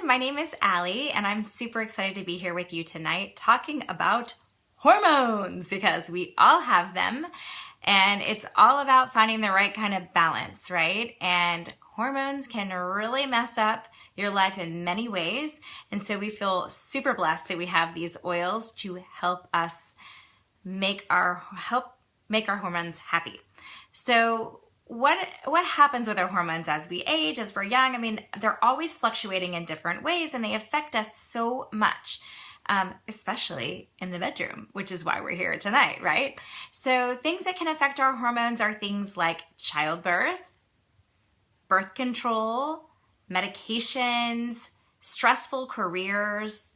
my name is Allie and I'm super excited to be here with you tonight talking about hormones because we all have them and it's all about finding the right kind of balance, right? And hormones can really mess up your life in many ways, and so we feel super blessed that we have these oils to help us make our hormones happy. So what happens with our hormones as we age, as we're young? I mean, they're always fluctuating in different ways and they affect us so much, especially in the bedroom, which is why we're here tonight, right? So things that can affect our hormones are things like childbirth, birth control, medications, stressful careers,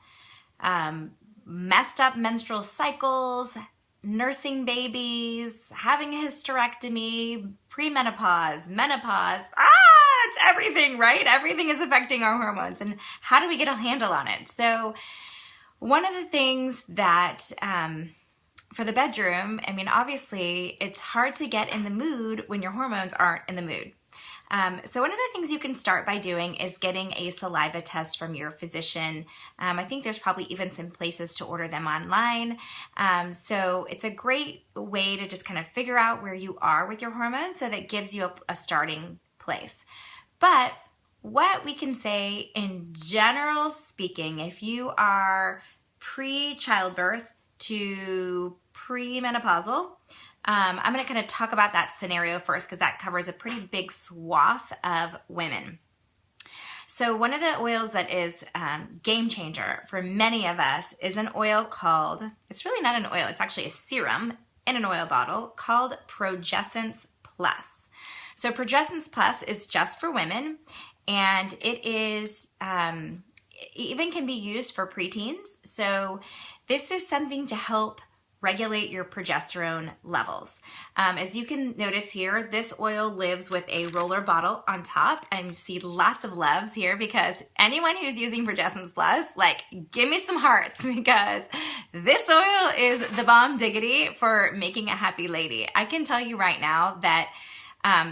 messed up menstrual cycles, nursing babies, having a hysterectomy, pre-menopause, menopause, it's everything, right? Everything is affecting our hormones, and how do we get a handle on it? So one of the things that for the bedroom, I mean, obviously it's hard to get in the mood when your hormones aren't in the mood. So one of the things you can start by doing is getting a saliva test from your physician. I think there's probably even some places to order them online. So it's a great way to just kind of figure out where you are with your hormones, so that gives you a starting place. But what we can say in general speaking, if you are pre-childbirth to pre-menopausal, I'm going to kind of talk about that scenario first because that covers a pretty big swath of women. So one of the oils that is game changer for many of us is an oil called, it's really not an oil, it's actually a serum in an oil bottle called Progessence Plus. So Progessence Plus is just for women, and it is even can be used for preteens. So this is something to help regulate your progesterone levels. As you can notice here, this oil lives with a roller bottle on top, and you see lots of loves here because anyone who's using Progessence Plus, like, give me some hearts because this oil is the bomb diggity for making a happy lady. I can tell you right now that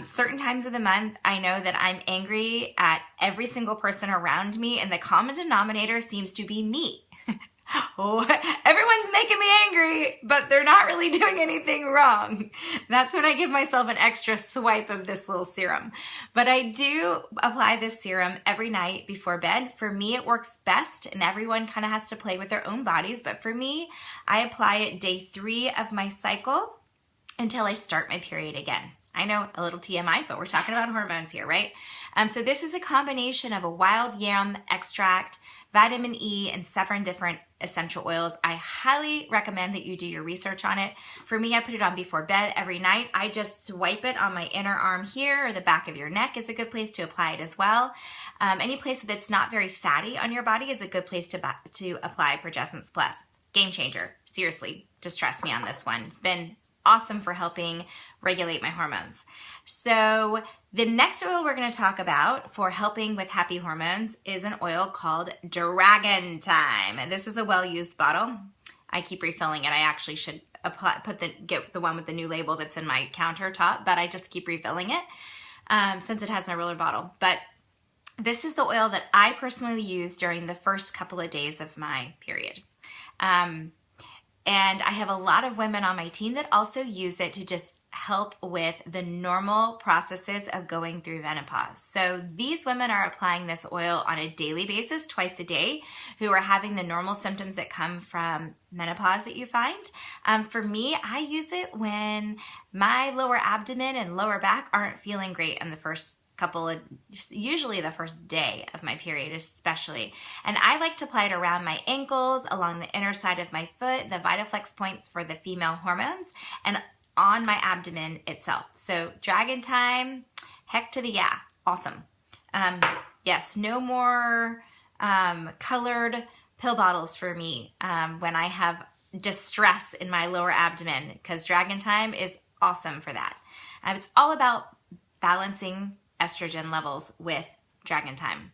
certain times of the month, I know that I'm angry at every single person around me, and the common denominator seems to be me. Oh, everyone's making me angry, but they're not really doing anything wrong. That's when I give myself an extra swipe of this little serum. But I do apply this serum every night before bed. For me, it works best, and everyone kind of has to play with their own bodies. But for me, I apply it day 3 of my cycle until I start my period again. I know, a little TMI, but we're talking about hormones here, right? So this is a combination of a wild yam extract, vitamin E, and 7 different essential oils. I highly recommend that you do your research on it. For me, I put it on before bed every night. I just swipe it on my inner arm here, or the back of your neck is a good place to apply it as well. Any place that's not very fatty on your body is a good place to apply Progessence Plus. Game changer. Seriously, just trust me on this one. It's been awesome for helping regulate my hormones. So the next oil we're going to talk about for helping with happy hormones is an oil called Dragon Time. And this is a well-used bottle. I keep refilling it. I actually should get the one with the new label that's in my countertop, but I just keep refilling it since it has my roller bottle. But this is the oil that I personally use during the first couple of days of my period. And I have a lot of women on my team that also use it to just help with the normal processes of going through menopause. So these women are applying this oil on a daily basis, twice a day, who are having the normal symptoms that come from menopause that you find. For me, I use it when my lower abdomen and lower back aren't feeling great in the first usually the first day of my period especially. And I like to apply it around my ankles, along the inner side of my foot, the Vitaflex points for the female hormones, and on my abdomen itself. So Dragon Time, heck to the yeah, awesome. Yes, no more colored pill bottles for me when I have distress in my lower abdomen, because Dragon Time is awesome for that. It's all about balancing estrogen levels with Dragon Time.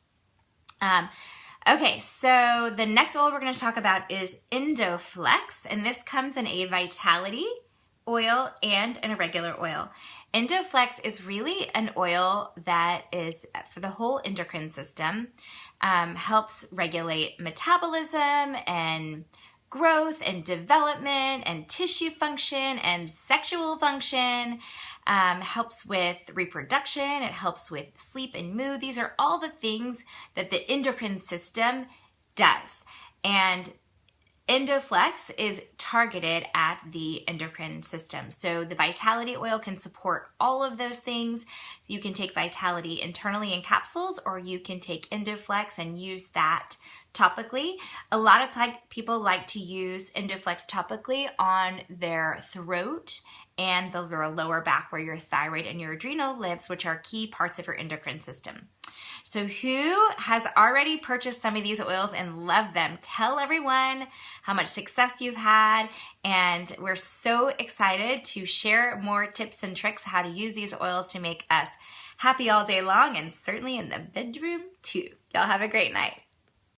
Okay, so the next oil we're going to talk about is Endoflex, and this comes in a Vitality oil and in a regular oil. Endoflex is really an oil that is for the whole endocrine system, helps regulate metabolism and growth and development and tissue function and sexual function, helps with reproduction, it helps with sleep and mood. These are all the things that the endocrine system does. And Endoflex is targeted at the endocrine system. So the Vitality oil can support all of those things. You can take Vitality internally in capsules, or you can take Endoflex and use that topically. A lot of people like to use Endoflex topically on their throat and the lower back where your thyroid and your adrenal lives, which are key parts of your endocrine system. So who has already purchased some of these oils and loved them? Tell everyone how much success you've had, and we're so excited to share more tips and tricks how to use these oils to make us happy all day long, and certainly in the bedroom too. Y'all have a great night.